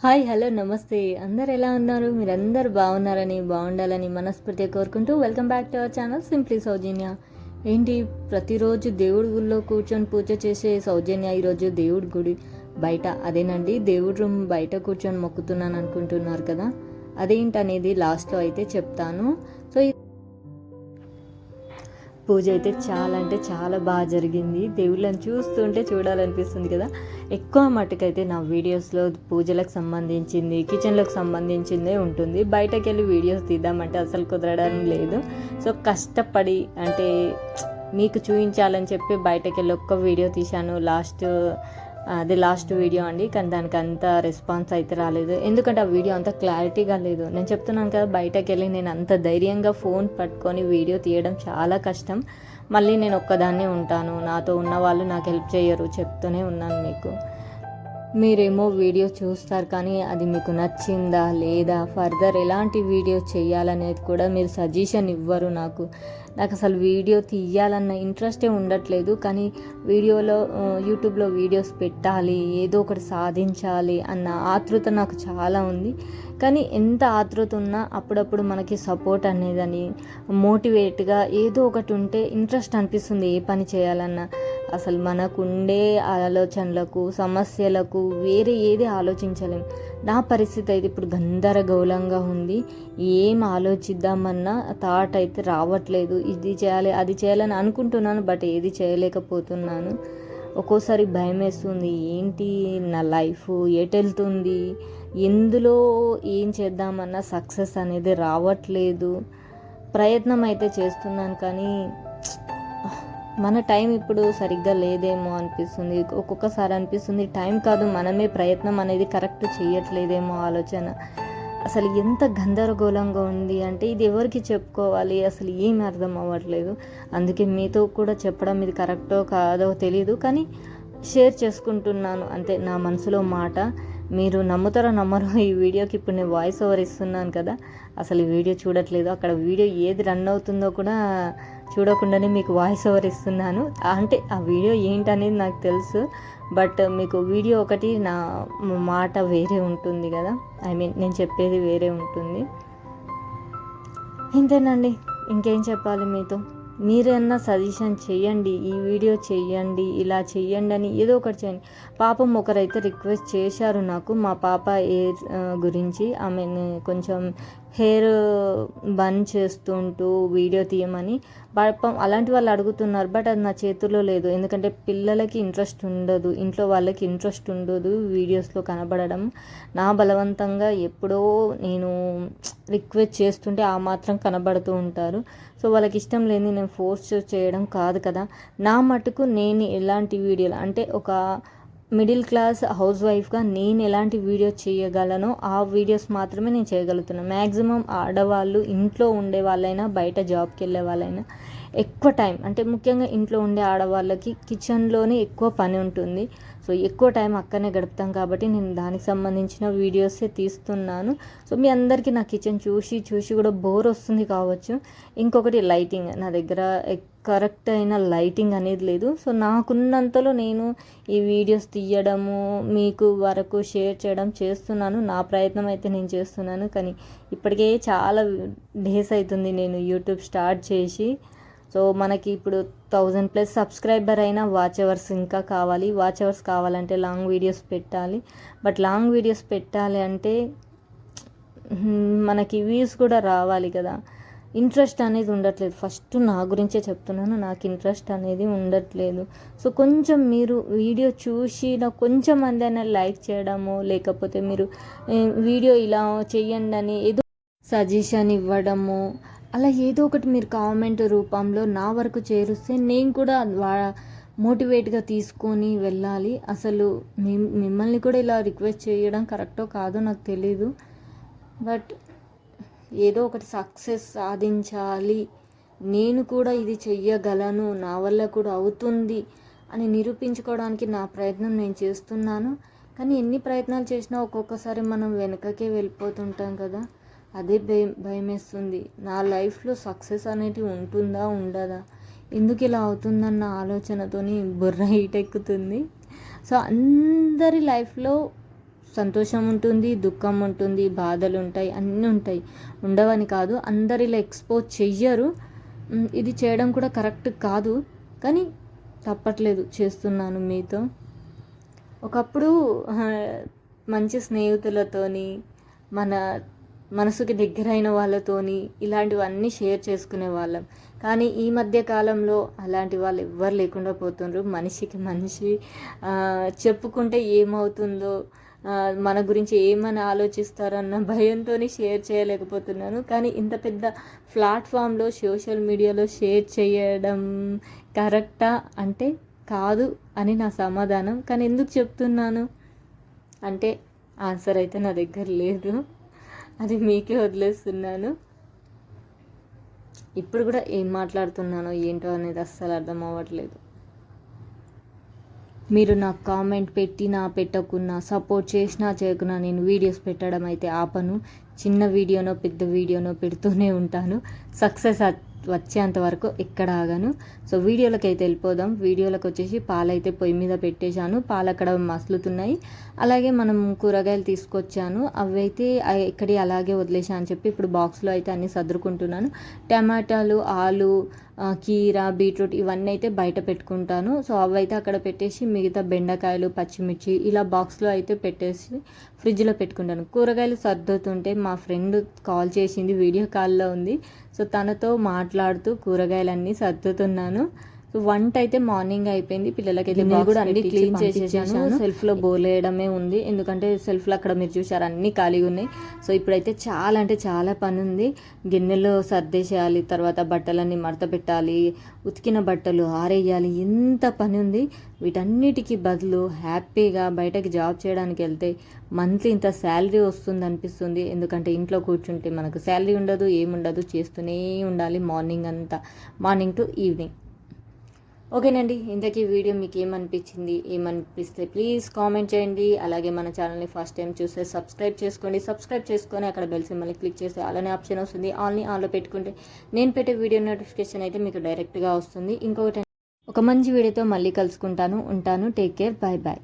Hi hello నమస్తే అందరు ఎలా ఉన్నారు? మీరందరూ బాగున్నారని బాగుండాలని మనస్ఫూర్తిగా కోరుకుంటూ welcome back to our channel simply Soujanya. ఏంటి ప్రతిరోజు దేవుడి గుడిలో కూర్చొని పూజ చేసే సౌజన్య ఈరోజు దేవుడి గుడి బయట, అదేనండి దేవుడి రూమ్ బయట కూర్చొని మొక్కుతున్నాను అనుకుంటున్నారు కదా, అదేంటనేది లాస్ట్లో అయితే చెప్తాను. సో పూజ అయితే చాలా అంటే చాలా బాగా జరిగింది. దేవుళ్ళని చూస్తుంటే చూడాలనిపిస్తుంది కదా. ఎక్కువ మట్టుకైతే నా వీడియోస్లో పూజలకు సంబంధించింది, కిచెన్లకు సంబంధించిందే ఉంటుంది. బయటకు వెళ్ళి వీడియోస్ తీద్దామంటే అసలు కుదరడం లేదు. సో కష్టపడి అంటే మీకు చూపించాలని చెప్పి బయటకు వెళ్ళి ఒక్క వీడియో తీశాను. లాస్ట్ వీడియో అండి, కానీ దానికి అంత రెస్పాన్స్ అయితే రాలేదు. ఎందుకంటే ఆ వీడియో అంత క్లారిటీగా లేదు. నేను చెప్తున్నాను కదా, బయటకు వెళ్ళి నేను అంత ధైర్యంగా ఫోన్ పట్టుకొని వీడియో తీయడం చాలా కష్టం. మళ్ళీ నేను ఒక్కదాన్నే ఉంటాను, నాతో ఉన్న వాళ్ళు నాకు హెల్ప్ చేయరు. చెప్తూనే ఉన్నాను మీకు. మీరేమో వీడియో చూస్తారు కానీ అది మీకు నచ్చిందా లేదా, ఫర్దర్ ఎలాంటి వీడియో చేయాలనేది కూడా మీరు సజెషన్ ఇవ్వరు. నాకు అసలు వీడియో తీయాలన్న ఇంట్రెస్టే ఉండట్లేదు. కానీ యూట్యూబ్లో వీడియోస్ పెట్టాలి, ఏదో ఒకటి సాధించాలి అన్న ఆతృత నాకు చాలా ఉంది. కానీ ఎంత ఆతృత ఉన్నా అప్పుడప్పుడు మనకి సపోర్ట్ అనేదని మోటివేట్గా ఏదో ఒకటి ఉంటే ఇంట్రెస్ట్ అనిపిస్తుంది ఏ పని చేయాలన్నా. అసలు మనకుండే ఆలోచనలకు సమస్యలకు వేరే ఏది ఆలోచించలేం. నా పరిస్థితి అయితే ఇప్పుడు గందరగోళంగా ఉంది. ఏం ఆలోచిద్దామన్నా థాట్ అయితే రావట్లేదు. ఇది చేయాలి అది చేయాలని అనుకుంటున్నాను, బట్ ఏది చేయలేకపోతున్నాను. ఒక్కోసారి భయం వేస్తుంది, ఏంటి నా లైఫ్ ఎటు వెళ్తుంది, ఎందులో ఏం చేద్దామన్నా సక్సెస్ అనేది రావట్లేదు. ప్రయత్నం అయితే చేస్తున్నాను కానీ మన టైం ఇప్పుడు సరిగ్గా లేదేమో అనిపిస్తుంది. ఒక్కొక్కసారి అనిపిస్తుంది టైం కాదు, మనమే ప్రయత్నం అనేది కరెక్ట్ చేయట్లేదేమో ఆలోచన. అసలు ఎంత గందరగోళంగా ఉంది అంటే ఇది ఎవరికి చెప్పుకోవాలి అసలు ఏమి అర్థం అవ్వట్లేదు. అందుకే మీతో కూడా చెప్పడం ఇది కరెక్టో కాదో తెలీదు, కానీ షేర్ చేసుకుంటున్నాను అంతే, నా మనసులో మాట. మీరు నమ్ముతారో నమ్మరో, ఈ వీడియోకి ఇప్పుడు నేను వాయిస్ ఓవర్ ఇస్తున్నాను కదా, అసలు ఈ వీడియో చూడట్లేదు. అక్కడ వీడియో ఏది రన్ అవుతుందో కూడా చూడకుండానే మీకు వాయిస్ ఓవర్ ఇస్తున్నాను. అంటే ఆ వీడియో ఏంటనేది నాకు తెలుసు, బట్ మీకు వీడియో ఒకటి, నా మాట వేరే ఉంటుంది కదా, నేను చెప్పేది వేరే ఉంటుంది. ఇంతేనండి, ఇంకేం చెప్పాలి మీతో. మీరన్నా సజెషన్ చేయండి, ఈ వీడియో చెయ్యండి, ఇలా చెయ్యండి అని ఏదో ఒకటి చేయండి. పాపం ఒకరైతే రిక్వెస్ట్ చేశారు నాకు, మా పాప హెయిర్ గురించి. ఆమెను కొంచెం హెయిర్ బన్ చేస్తుంటూ వీడియో తీయమని. పాపం అలాంటి వాళ్ళు అడుగుతున్నారు, బట్ అది నా చేతుల్లో లేదు. ఎందుకంటే పిల్లలకి ఇంట్రెస్ట్ ఉండదు, ఇంట్లో వాళ్ళకి ఇంట్రెస్ట్ ఉండదు వీడియోస్లో కనబడడం. నా బలవంతంగా ఎప్పుడో నేను రిక్వెస్ట్ చేస్తుంటే ఆ మాత్రం కనబడుతూ ఉంటారు. సో వాళ్ళకి ఇష్టం లేని నేను ఫోర్స్ చేయడం కాదు కదా. నా మటుకు నేను ఎలాంటి వీడియోలు అంటే ఒక మిడిల్ క్లాస్ హౌస్ వైఫ్గా నేను ఎలాంటి వీడియో చేయగలనో ఆ వీడియోస్ మాత్రమే నేను చేయగలుగుతున్నాను. మ్యాక్సిమం ఆడవాళ్ళు ఇంట్లో ఉండే వాళ్ళైనా బయట జాబ్కి వెళ్ళే వాళ్ళైనా ఎక్కువ టైం, అంటే ముఖ్యంగా ఇంట్లో ఉండే ఆడవాళ్ళకి కిచెన్లోనే ఎక్కువ పని ఉంటుంది. సో ఎక్కువ టైం అక్కడనే గడుపుతాం కాబట్టి నేను దానికి సంబంధించిన వీడియోసే తీస్తున్నాను. సో మీ అందరికీ నా కిచెన్ చూసి చూసి కూడా బోర్ వస్తుంది కావచ్చు. ఇంకొకటి లైటింగ్, నా దగ్గర కరెక్ట్ అయిన లైటింగ్ అనేది లేదు. సో నాకున్నంతలో నేను ఈ వీడియోస్ తీయడము మీకు వరకు షేర్ చేయడం చేస్తున్నాను. నా ప్రయత్నం అయితే నేను చేస్తున్నాను. కానీ ఇప్పటికే చాలా డేస్ అవుతుంది నేను యూట్యూబ్ స్టార్ట్ చేసి. సో మనకి ఇప్పుడు 1000+ సబ్స్క్రైబర్ అయినా వాచ్ అవర్స్ ఇంకా కావాలి. వాచ్ అవర్స్ కావాలంటే లాంగ్ వీడియోస్ పెట్టాలి. బట్ లాంగ్ వీడియోస్ పెట్టాలి అంటే మనకి వ్యూస్ కూడా రావాలి కదా. ఇంట్రెస్ట్ అనేది ఉండట్లేదు. ఫస్ట్ నా గురించే చెప్తున్నాను, నాకు ఇంట్రెస్ట్ అనేది ఉండట్లేదు. సో కొంచెం మీరు వీడియో చూసి నాకు కొంచెం మంది అయినా లైక్ చేయడము, లేకపోతే మీరు వీడియో ఇలా చేయండి అని ఏదో సజెషన్ ఇవ్వడము, అలా ఏదో ఒకటి మీరు కామెంట్ రూపంలో నా వరకు చేరుస్తే నేను కూడా మోటివేట్గా తీసుకొని వెళ్ళాలి. అసలు మిమ్మల్ని కూడా ఇలా రిక్వెస్ట్ చేయడం కరెక్టో కాదో నాకు తెలీదు, బట్ ఏదో ఒకటి సక్సెస్ సాధించాలి, నేను కూడా ఇది చెయ్యగలను, నా వల్ల కూడా అవుతుంది అని నిరూపించుకోవడానికి నా ప్రయత్నం నేను చేస్తున్నాను. కానీ ఎన్ని ప్రయత్నాలు చేసినా ఒక్కొక్కసారి మనం వెనకకే వెళ్ళిపోతుంటాం కదా, అదే భయం వేస్తుంది. నా లైఫ్లో సక్సెస్ అనేది ఉంటుందా ఉండదా, ఎందుకు ఇలా అవుతుందన్న ఆలోచనతోని బుర్ర హీట్ ఎక్కుతుంది. సో అందరి లైఫ్లో సంతోషం ఉంటుంది, దుఃఖం ఉంటుంది, బాధలు ఉంటాయి, అన్నీ ఉంటాయి. ఉండవని కాదు, అందరు ఇలా ఎక్స్పోజ్ చెయ్యరు. ఇది చేయడం కూడా కరెక్ట్ కాదు, కానీ తప్పట్లేదు, చేస్తున్నాను మీతో. ఒకప్పుడు మంచి స్నేహితులతోని, మన మనసుకి దగ్గరైన వాళ్ళతోని ఇలాంటివన్నీ షేర్ చేసుకునే వాళ్ళం. కానీ ఈ మధ్య కాలంలో అలాంటి వాళ్ళు ఎవ్వరు లేకుండా పోతుండ్రు. మనిషికి మనిషి చెప్పుకుంటే ఏమవుతుందో, మన గురించి ఏమని ఆలోచిస్తారన్న భయంతో షేర్ చేయలేకపోతున్నాను. కానీ ఇంత పెద్ద ప్లాట్ఫామ్లో సోషల్ మీడియాలో షేర్ చేయడం కరెక్టా అంటే కాదు అని నా సమాధానం. కానీ ఎందుకు చెప్తున్నాను అంటే ఆన్సర్ అయితే నా దగ్గర లేదు, అది మీకే వదిలేస్తున్నాను. ఇప్పుడు కూడా ఏం మాట్లాడుతున్నానో ఏంటో అనేది అస్సలు అర్థం అవ్వట్లేదు. మీరు నాకు కామెంట్ పెట్టినా పెట్టకున్నా, సపోర్ట్ చేసినా చేయకున్నా నేను వీడియోస్ పెట్టడం అయితే ఆపను. చిన్న వీడియోనో పెద్ద వీడియోనో పెడుతూనే ఉంటాను. సక్సెస్ వచ్చేంత వరకు ఎక్కడ ఆగాను. సో వీడియోలకు అయితే వెళ్ళిపోదాం. వీడియోలకు వచ్చేసి పాలైతే పొయ్యి మీద పెట్టేశాను, పాలు అక్కడ మసులుతున్నాయి. అలాగే మనం కూరగాయలు తీసుకొచ్చాను, అవి అయితే ఇక్కడే అలాగే వదిలేసా అని చెప్పి ఇప్పుడు బాక్స్లో అయితే అన్నీ సర్దుకుంటున్నాను. టమాటాలు, ఆలు, కీర, బీట్రూట్ ఇవన్నీ అయితే బయట పెట్టుకుంటాను. సో అవి అయితే అక్కడ పెట్టేసి మిగతా బెండకాయలు, పచ్చిమిర్చి ఇలా బాక్స్లో అయితే పెట్టేసి ఫ్రిడ్జ్లో పెట్టుకుంటాను. కూరగాయలు సర్దుతుంటే మా ఫ్రెండ్ కాల్ చేసింది, వీడియో కాల్లో ఉంది. సో తనతో మాట్లాడుతూ కూరగాయలన్నీ సర్దుతున్నాను. సో వంట అయితే మార్నింగ్ అయిపోయింది. పిల్లలకైతే నేను కూడా అన్ని క్లీన్ చేసేసాను. సెల్ఫ్లో బోలేయడమే ఉంది, ఎందుకంటే సెల్ఫ్లో అక్కడ మీరు చూసారు అన్నీ ఖాళీగా ఉన్నాయి. సో ఇప్పుడైతే చాలా అంటే చాలా పని ఉంది. గిన్నెలో సర్దేసేయాలి, తర్వాత బట్టలన్నీ మడత పెట్టాలి, ఉతికిన బట్టలు ఆరేయాలి, ఎంత పని ఉంది. వీటన్నిటికీ బదులు హ్యాపీగా బయటకి జాబ్ చేయడానికి వెళ్తే మంత్లీ ఇంత శాలరీ వస్తుంది అనిపిస్తుంది. ఎందుకంటే ఇంట్లో కూర్చుంటే మనకు శాలరీ ఉండదు, ఏముండదు, చేస్తూనే ఉండాలి మార్నింగ్ టు ఈవినింగ్. ఓకేనండి, ఇంతకీ వీడియో మీకు ఏమనిపిస్తే ప్లీజ్ కామెంట్ చేయండి. అలాగే మన ఛానల్ని ఫస్ట్ టైం చూస్తే సబ్స్క్రైబ్ చేసుకొని అక్కడ బెల్ సింబల్ని క్లిక్ చేస్తే అలానే ఆప్షన్ వస్తుంది. ఆన్లో పెట్టుకుంటే నేను పెట్టే వీడియో నోటిఫికేషన్ అయితే మీకు డైరెక్ట్గా వస్తుంది. ఇంకొకటి, ఒక మంచి వీడియోతో మళ్ళీ కలుసుకుంటాను. ఉంటాను. Take care. Bye bye.